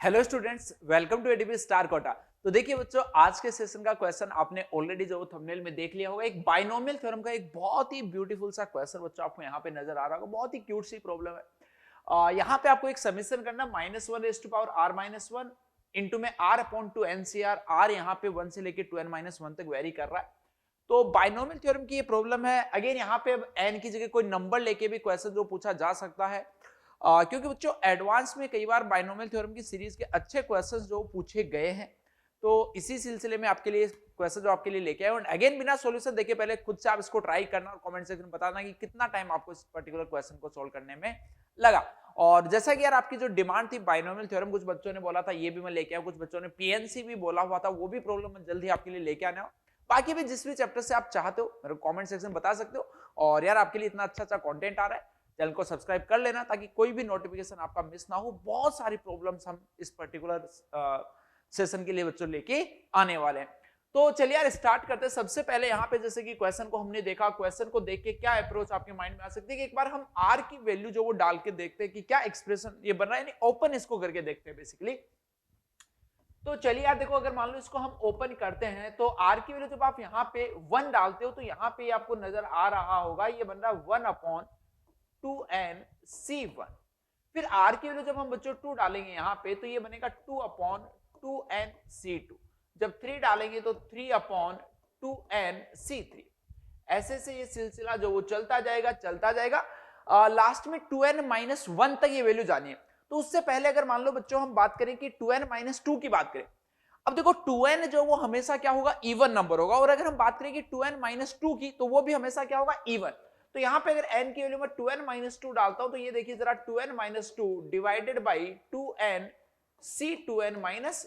Hello students, welcome to ADP Star Kota. तो देखिए बच्चों, आज के सेशन का क्वेश्चन आपने ऑलरेडी जो थंबनेल में देख लिया होगा। एक बाइनोमियल थ्योरम का एक बहुत ही ब्यूटीफुल सा क्वेश्चन बच्चों आपको यहाँ पे नजर आ रहा होगा। बहुत ही क्यूट सी प्रॉब्लम है। यहाँ पे आपको एक समीकरण करना -1⁻r-1 इंटू में r/2 NCR। r यहाँ पे 1 से लेके 2n-1 तक वेरी कर रहा है। तो बाइनोमियल थ्योरम की ये प्रॉब्लम है। अगेन यहाँ पे अब n की जगह कोई नंबर लेके भी क्वेश्चन जो पूछा जा सकता है, क्योंकि बच्चों एडवांस में कई बार बाइनोमियल थ्योरम की सीरीज के अच्छे क्वेश्चंस जो पूछे गए हैं, तो इसी सिलसिले में आपके लिए क्वेश्चन जो आपके लिए लेके आए। और अगेन बिना सॉल्यूशन देखे पहले खुद से आप इसको ट्राई करना और कमेंट सेक्शन में बताना कि कितना टाइम आपको इस पर्टिकुलर क्वेश्चन को सॉल्व करने में लगा। और जैसा कि यार आपकी जो डिमांड थी बाइनोमियल थ्योरम, कुछ बच्चों ने बोला था ये भी मैं लेके आऊं, कुछ बच्चों ने पीएनसी भी बोला हुआ था, वो भी प्रॉब्लम मैं जल्दी आपके लिए लेके आने। बाकी भी जिस भी चैप्टर से आप चाहते हो मेरे कमेंट सेक्शन में बता सकते हो। और यार आपके लिए इतना अच्छा कंटेंट आ रहा है, चैनल को सब्सक्राइब कर लेना ताकि कोई भी नोटिफिकेशन आपका मिस ना हो। बहुत सारी प्रॉब्लम्स हम इस पर्टिकुलर सेशन के लिए बच्चों लेके आने वाले हैं। तो चलिए यार स्टार्ट करते हैं। सबसे पहले यहाँ पे जैसे कि क्वेश्चन को हमने देखा, क्वेश्चन को देख के क्या अप्रोच आपके माइंड में आ सकती है कि एक बार हम आर की वैल्यू जो वो डाल के देखते हैं कि क्या एक्सप्रेशन ये बन रहा है, यानी ओपन इसको करके देखते हैं बेसिकली। तो चलिए यार देखो, अगर मान लो इसको हम ओपन करते हैं तो r की वैल्यू जब आप यहाँ पे 1 डालते हो तो यहाँ पे आपको नजर आ रहा होगा ये बन रहा है 1/2nc1। फिर r की वैल्यू जब हम बच्चों 2 डालेंगे यहाँ पे तो ये बनेगा 2/2nc2। जब 3 डालेंगे तो 3/2nc3। ऐसे से ये सिलसिला जो वो चलता जाएगा। लास्ट में 2n-1 तक ये वैल्यू जानी है। तो उससे पहले अगर मान लो बच्चों हम बात करें कि 2n-2 की बात करें, अब देखो 2n जो वो हमेशा क्या होगा, इवन नंबर होगा। और अगर हम बात करें कि 2n-2 की तो वो भी हमेशा क्या होगा, इवन। तो यहां पे अगर n की वैल्यू में 2n-2 डालता हूं तो ये देखिए जरा 2n-2 divided by 2n-1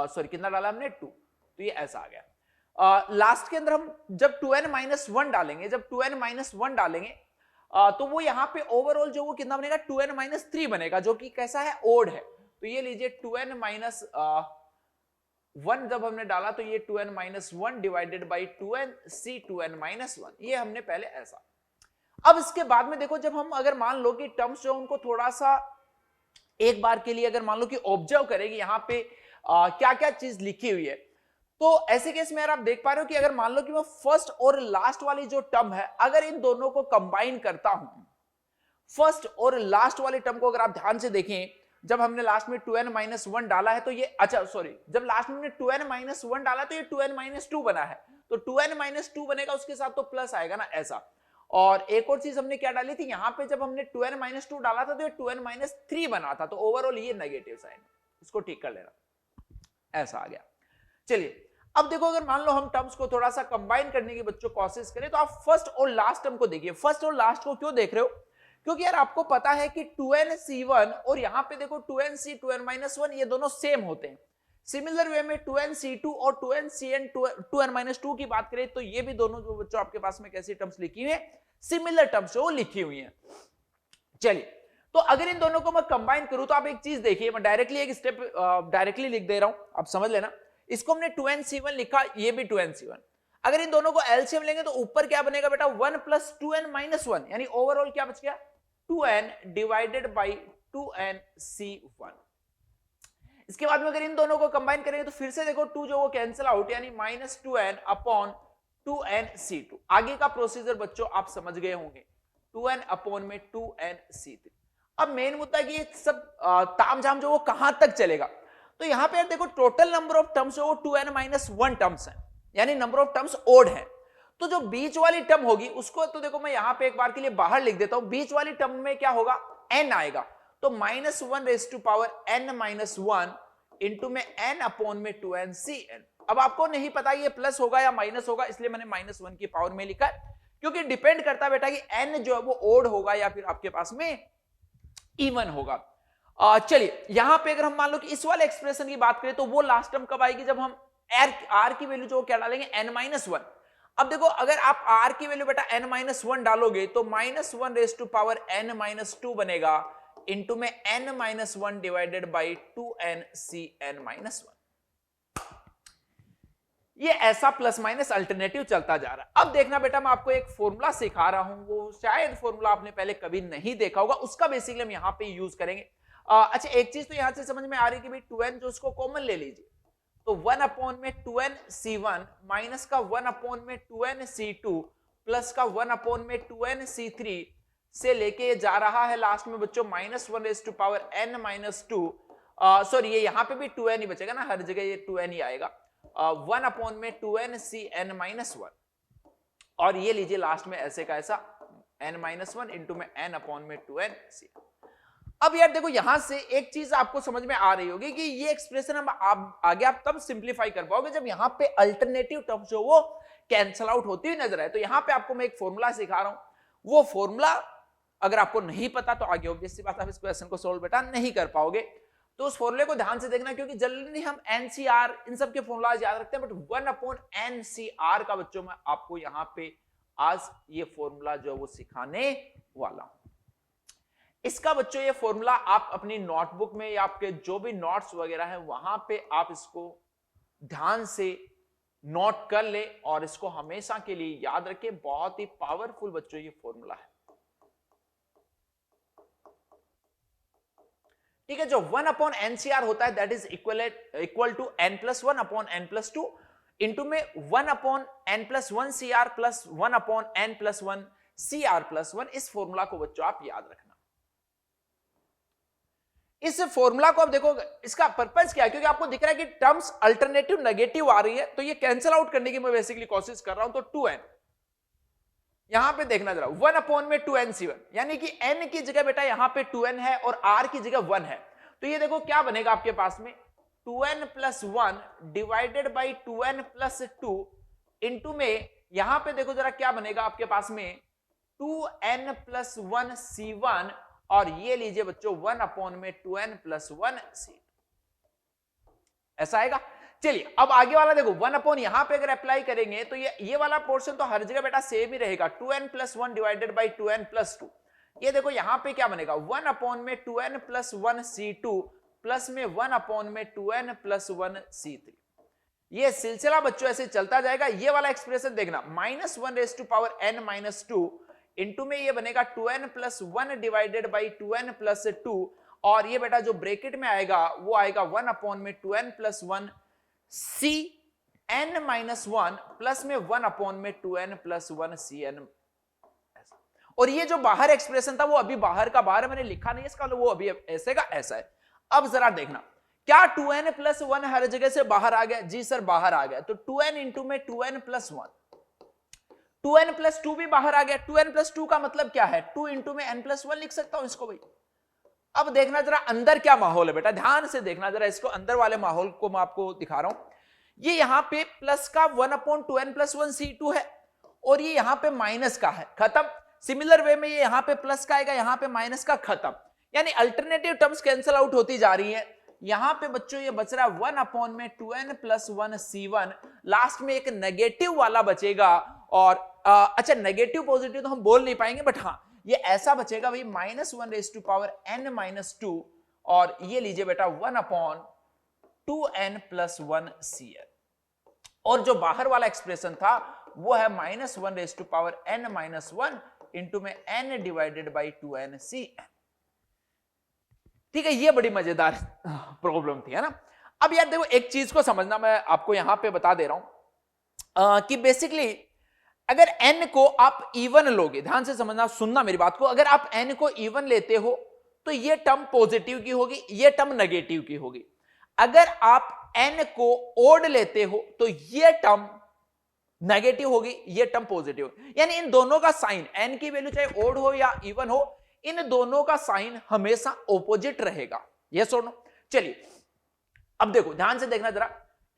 sorry कितना डाला हमने 2, तो ये ऐसा आ गया। लास्ट के अंदर हम जब 2n-1 डालेंगे, तो वो यहाँ पे ओवरऑल जो वो कितना बनेगा 2n-3 बनेगा, जो कि कैसा है, ओड है। तो ये लीजिए 2n-1 जब हमने डाला तो ये 2n-1 डिवाइडेड बाई 2n-2n-1, ये हमने पहले ऐसा। अब इसके बाद में देखो, जब हम अगर मान लो कि टर्म्स जो उनको थोड़ा सा एक बार के लिए अगर मान लो कि ऑब्जर्व करेंगे यहाँ पे क्या क्या चीज लिखी हुई है, तो ऐसे केस में यार आप देख पा रहे हो कि अगर मान लो कि मैं फर्स्ट और लास्ट वाली जो टर्म है, अगर इन दोनों को कंबाइन करता हूं, फर्स्ट और लास्ट वाले टर्म को अगर आप ध्यान से देखें, जब हमने लास्ट में 2n-1 डाला है तो ये, अच्छा सॉरी, जब लास्ट में हमने 2n-1 डाला तो ये 2n-2 बना है। तो 2n-2 बनेगा, उसके साथ तो प्लस आएगा ना, ऐसा। और एक और चीज हमने क्या डाली थी, यहां पे जब हमने 2n-2 डाला था तो ये 2n-3 बना था। तो ओवरऑल ये नेगेटिव साइन, इसको ठीक कर लेना, ऐसा आ गया। चलिए अब देखो, अगर मान लो हम टर्म्स को थोड़ा सा कंबाइन करने की बच्चों कोशिश करें, तो आप फर्स्ट और लास्ट टर्म को देखिए। फर्स्ट और लास्ट को क्यों देख रहे हो, क्योंकि यार आपको पता है कि 2nc1 और यहां पे देखो 2nc 2n-1 ये दोनों सेम होते हैं। सिमिलर वे में 2nc2 और 2ncn 2n-2 की बात करें तो ये भी दोनों जो बच्चों आपके पास में कैसी टर्म्स लिखी हुई है, सिमिलर टर्म्स जो लिखी हुई है। चलिए, तो अगर इन दोनों को मैं कंबाइन करूं तो आप एक चीज देखिए, मैं डायरेक्टली एक स्टेप डायरेक्टली लिख दे रहा हूं, आप समझ लेना। इसको हमने 2nc1 लिखा, ये भी 2nc1। अगर इन दोनों को एलसीएम लेंगे तो ऊपर क्या बनेगा बेटा, 1 + 2n-1, यानी ओवरऑल क्या बच गया, 2n डिवाइडेड बाई 2nc1। इसके बाद में अगर इन दोनों को कंबाइन करेंगे तो फिर से देखो 2 जो वो कैंसिल आउट, यानी -2n/2nc2। आगे का प्रोसीजर बच्चों आप समझ गए होंगे, 2n/2nc3। अब मेन मुद्दा कि ये सब तामझाम जो वो कहां तक चलेगा। तो यहां पे देखो टोटल नंबर ऑफ टर्म्स जो 2n-1 टर्म्स हैं, यानी नंबर ऑफ टर्म्स ओड है। तो जो बीच वाली टर्म होगी उसको तो देखो मैं यहां पे एक बार के लिए बाहर लिख देता हूं। बीच वाली टर्म में क्या होगा, n आएगा। तो -1n-1 इंटू में n/2ncn। अब आपको नहीं पता ये प्लस होगा या माइनस होगा, इसलिए मैंने -1 की पावर में लिखा है, क्योंकि डिपेंड करता है बेटा कि n जो है वो ओड होगा या फिर आपके पास में इवन होगा। चलिए यहां पे अगर हम मान लो कि इस वाले एक्सप्रेशन की बात करें तो वो लास्ट टर्म कब आएगी, जब हम r की वैल्यू जो क्या डालेंगे, n-1। अब देखो अगर आप r की वैल्यू बेटा n-1 डालोगे तो -1n-2 बनेगा, इंटू में n-1 डिवाइडेड बाई 2ncn-1। ये ऐसा प्लस माइनस अल्टरनेटिव चलता जा रहा है। अब देखना बेटा, मैं आपको एक फॉर्मूला सिखा रहा हूं, वो शायद फॉर्मूला आपने पहले कभी नहीं देखा होगा, उसका बेसिकली हम यहां पे यूज करेंगे। अच्छा एक चीज तो यहां से समझ में आ रही है कि भाई 2n जो उसको कॉमन ले लीजिए, तो 1 अपॉन में 2n c1 माइनस का 1 अपॉन में 2n c2 प्लस का 1 अपॉन में 2n c3 से लेके ये जा रहा है लास्ट में बच्चों -1 raise to power n minus 2, sorry ये यहां पे भी 2n ही बचेगा ना, हर जगह ये 2n ही आएगा, 1 अपॉन में 2n cn माइनस 1, और ये लीजिए लास्ट में ऐसे का ऐसा n माइनस 1 इंटू में n अपॉन में 2n c। अब यार देखो यहां से एक चीज आपको समझ में आ रही होगी कि ये एक्सप्रेशन हम आगे आप तब सिंप्लीफाई कर पाओगे जब यहां पे अल्टरनेटिव टर्म्स जो वो कैंसल आउट होती हुई नजर आए। तो यहां पे आपको मैं एक फॉर्मूला सिखा रहा हूं, वो फॉर्मूला अगर आपको नहीं पता तो आगे ऑब्वियस सी बात आप इस क्वेश्चन को सोल्व बेटा नहीं कर पाओगे, तो उस फॉर्मूले को ध्यान से देखना, क्योंकि जनरली हम एनसीआर इन सब के फॉर्मूलाज याद रखते हैं, बट 1 अपॉन एनसीआर का बच्चों में आपको यहां पे आज ये फॉर्मूला जो वो सिखाने वाला हूं। इसका बच्चों ये फॉर्मूला आप अपनी नोटबुक में या आपके जो भी नोट्स वगैरह है वहां पे आप इसको ध्यान से नोट कर ले और इसको हमेशा के लिए याद रखें। बहुत ही पावरफुल बच्चों ये फॉर्मूला है, ठीक है। जो 1 अपॉन एनसीआर होता है that is equal to n plus 1 upon n plus 2 into में 1 upon n plus 1 C R plus 1 upon n plus 1 C R plus 1। इस फॉर्मूला को बच्चों आप याद रखना। इस फॉर्मूला को आप देखो, इसका पर्पस क्या है, क्योंकि आपको दिख रहा है कि टर्म्स अल्टरनेटिव नेगेटिव आ रही है, तो ये कैंसिल आउट करने की मैं बेसिकली कोशिश कर रहा हूं। तो 2n यहां पे देखना जरा, 1 अपॉन में 2n c1, यानी कि n की जगह बेटा यहां पे 2n है और r की जगह 1 है, तो ये देखो क्या बनेगा आपके पास में 2n plus 1 divided by 2n plus 2 into में यहां पे देखो जरा क्या बनेगा आपके पास में 2n प्लस 1 c1, और ये लीजिए बच्चों 1 अपॉन में 2n प्लस 1 c, ऐसा आएगा। चलिए अब आगे वाला देखो 1 अपॉन यहां पे अगर अप्लाई करेंगे तो ये वाला पोर्शन तो हर जगह बेटा सेम ही रहेगा, 2n plus 1 divided by 2n plus 2। ये देखो यहां पे क्या बनेगा 1 अपॉन में 2n प्लस 1 c2 प्लस में 1 अपॉन में 2n प्लस 1 c3। ये सिलसिला बच्चों ऐसे चलता जाएगा। ये वाला एक्सप्रेशन देखना -1 raise to power n minus 2 into में ये बनेगा 2n plus 1 divided by 2n plus 2, और ये बेटा जो ब्रैकेट में आएगा वो आएगा 1 अपॉन में 2n plus 1 c n minus 1 plus में 1 अपॉन में 2n प्लस 1 c n। और ये जो बाहर एक्सप्रेशन था वो अभी बाहर का बाहर मैंने लिखा नहीं इसका, वो अभी ऐसे का ऐसा है। अब जरा देखना क्या 2n प्लस 1 हर जगह से बाहर आ गया? जी सर बाहर आ गया, तो 2n इंटू में 2n प्लस 1, 2n प्लस 2 भी बाहर आ गया। 2n प्लस 2 का मतलब क्या है? 2 इंटू में n प्लस 1 लिख सकता हूं इसको भाई। अब देखना जरा अंदर क्या माहौल है बेटा, ध्यान से देखना जरा इसको, अंदर वाले माहौल को मैं आपको दिखा रहा हूं। ये यहां पे प्लस का 1 अपॉन 2n प्लस 1 c2 है, और ये यहां पे माइनस का है, खत्म। सिमिलर वे में ये यहां पे प्लस का आएगा, यहां पे माइनस का, खत्म। यानी अल्टरनेटिव टर्म्स कैंसिल आउट होती जा रही है। यहां पे बच्चों ये बच रहा है 1 अपॉन में 2n प्लस 1 c1, लास्ट में एक नेगेटिव वाला बचेगा। और अच्छा नेगेटिव पॉजिटिव तो हम बोल नहीं पाएंगे, बट हाँ ये ऐसा बचेगा भाई -1 raise to power n minus 2, और ये लीजिए बेटा 1 अपॉन 2n प्लस 1 cn, और जो बाहर वाला एक्सप्रेशन था वो है -1 raise to power n minus 1 into में n divided by 2n cn। ठीक है, ये बड़ी मजेदार प्रॉब्लम थी, है ना। अब यार देखो एक चीज को समझना, मैं आपको यहां पे बता दे रहा हूं कि बेसिकली अगर n को आप इवन लोगे, ध्यान से समझना, सुनना मेरी बात को, अगर आप n को इवन लेते हो तो ये टर्म पॉजिटिव की होगी, ये टर्म नेगेटिव की होगी। अगर आप n को ओड लेते हो तो ये टर्म नेगेटिव होगी, ये टर्म पॉजिटिव। यानी इन दोनों का साइन, n की वैल्यू चाहे ओड हो या इवन हो, इन दोनों का साइन हमेशा ऑपोजिट रहेगा। ये सुनो, चलिए अब देखो ध्यान से देखना जरा,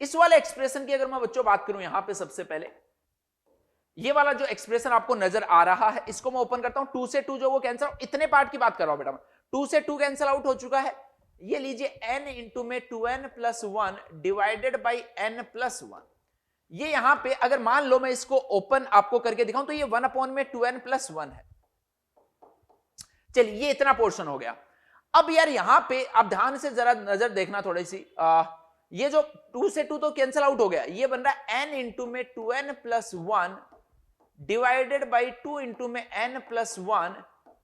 इस वाले एक्सप्रेशन की अगर मैं बच्चों बात करूं, यहां पे सबसे पहले ये वाला जो एक्सप्रेशन आपको नजर आ रहा है इसको मैं ओपन करता हूं, 2 से 2 जो वो कैंसिल, इतने पार्ट की बात कर रहा हूं बेटा मैं, 2 से 2 कैंसिल आउट हो चुका है। ये लीजिए n इंटू में 2n plus 1 divided by n plus 1। ये यहां पे अगर मान लो मैं इसको ओपन आपको करके दिखाऊं तो ये 1 अपॉन में 2n प्लस 1 है। चलिए ये इतना पोर्शन हो गया। अब यार यहां पे आप ध्यान से जरा नजर देखना थोड़ी सी, ये जो 2 से 2 तो कैंसिल आउट हो गया, ये बन रहा है n इंटू में 2n plus 1 divided by 2 into में n प्लस 1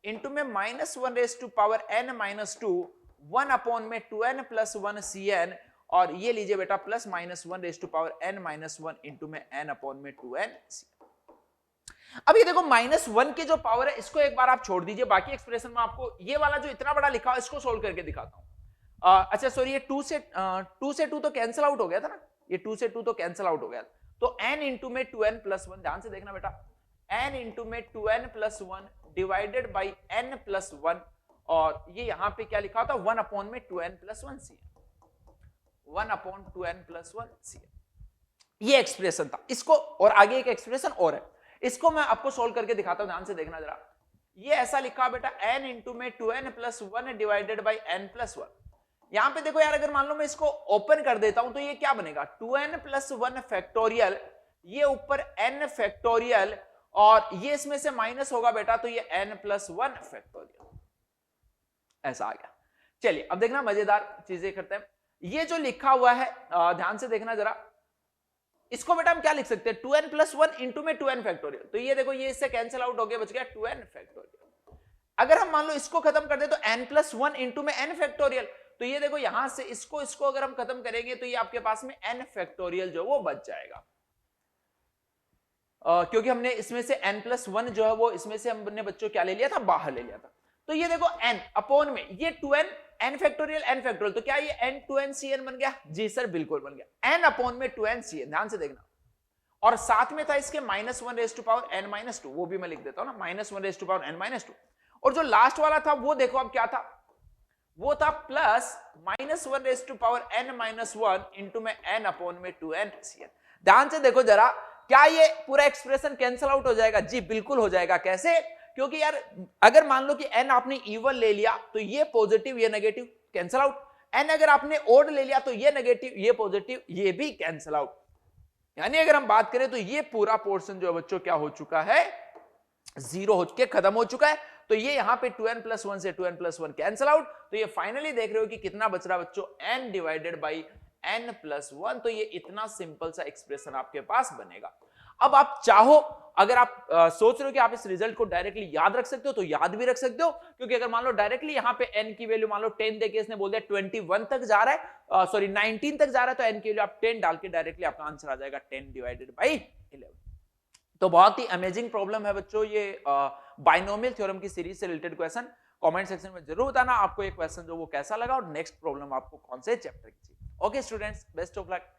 इंटू में -1 raise to power n minus 2, 1 upon में 2n प्लस 1 cn, और ये लीजिए बेटा plus minus 1 raise to power n minus 1 into में n अपॉन में 2n cn। अब ये देखो -1 की जो पावर है इसको एक बार आप छोड़ दीजिए, बाकी एक्सप्रेशन में आपको ये वाला जो इतना बड़ा लिखा है इसको सोल्व करके दिखाता हूं। अच्छा सॉरी, ये 2 से 2 तो कैंसिल आउट हो गया था ना, ये 2 से 2 तो कैंसिल आउट हो गया, तो n इंटू में 2n प्लस 1, ध्यान से देखना बेटा, n इंटू में 2n plus 1 divided by n plus 1, और ये यहां पे क्या लिखा था 1 अपॉन में 2n plus 1 cn, 1 upon 2n plus 1 cn, ये एक्सप्रेशन था। इसको और आगे एक एक्सप्रेशन और है, इसको मैं आपको सोल्व करके दिखाता हूं, ध्यान से देखना जरा। ये ऐसा लिखा बेटा n इंटू में 2n plus 1 divided by n plus 1। यहां पे देखो यार, अगर मान लो मैं इसको ओपन कर देता हूं तो ये क्या बनेगा 2n प्लस 1 फैक्टोरियल, ये ऊपर n फैक्टोरियल, और ये इसमें से माइनस होगा बेटा तो ये n प्लस 1 फैक्टोरियल, ऐसा आ गया। चलिए अब देखना मजेदार चीजें करते हैं। ये जो लिखा हुआ है ध्यान से देखना जरा, इसको बेटा हम क्या लिख सकते हैं 2n प्लस 1 इंटू में 2n फैक्टोरियल, तो ये देखो ये इससे कैंसिल आउट हो गया, बच गया 2n फैक्टोरियल। अगर हम मान लो इसको खत्म कर दे तो n प्लस 1 इंटू में n फैक्टोरियल, तो ये देखो यहां से इसको अगर हम खत्म करेंगे तो ये आपके पास में n फैक्टोरियल जो वो बच जाएगा, क्योंकि हमने इसमें से n प्लस 1 जो है वो इसमें से हमने बच्चों क्या ले लिया था, बाहर ले लिया था। तो ये देखो n अपॉन में ये 2n n factorial n factorial, तो क्या ये n 2n cn बन गया? जी सर बिल्कुल बन गया, n अपॉन में 2n cn, ध्यान से देखना। और साथ में था इसके -1 raise to power n minus 2, वो भी मैं लिख देता हूं ना, -1 raise to power n minus 2। और जो लास्ट वाला था वो देखो अब क्या था, वो था plus -1 raise to power n minus 1 into में n अपॉन में 2n cn। ध्यान से देखो जरा, क्या ये पूरा एक्सप्रेशन कैंसिल आउट हो जाएगा? जी बिल्कुल हो जाएगा। कैसे? क्योंकि यार अगर मान लो कि n आपने इवन ले लिया तो ये पॉजिटिव ये नेगेटिव कैंसिल आउट, n अगर आपने ओड ले लिया तो ये नेगेटिव ये पॉजिटिव ये भी कैंसिल आउट। यानी अगर हम बात करें तो ये पूरा पोर्शन जो बच्चों क्या हो चुका है, जीरो हो के खत्म हो चुका है। तो ये यहां पे 2n प्लस 1 से 2n प्लस 1 कैंसिल आउट, तो ये फाइनली देख रहे हो कि कितना बच रहा बच्चों, n divided by n plus 1। तो ये इतना सिंपल सा एक्सप्रेशन आपके पास बनेगा। अब आप चाहो, अगर आप सोच रहे हो कि आप इस रिजल्ट को डायरेक्टली याद रख सकते हो तो याद भी रख सकते हो, क्योंकि अगर मान लो डायरेक्टली यहाँ पे n की वैल्यू मान लो 10 देके इसने बोल दिया 21 तक जा रहा है, सॉरी 19 तक जा रहा है, तो n की वैल्यू आप 10 डाल के डायरेक्टली आपका आंसर आ जाएगा 10 डिवाइडेड बाई 11। तो बहुत ही अमेजिंग प्रॉब्लम है बच्चों ये बाइनोमियल थ्योरम की सीरीज से रिलेटेड क्वेश्चन। कमेंट सेक्शन में जरूर बताना आपको ये क्वेश्चन जो वो कैसा लगा और नेक्स्ट प्रॉब्लम आपको कौन से चैप्टर की चाहिए। Okay students, best of luck.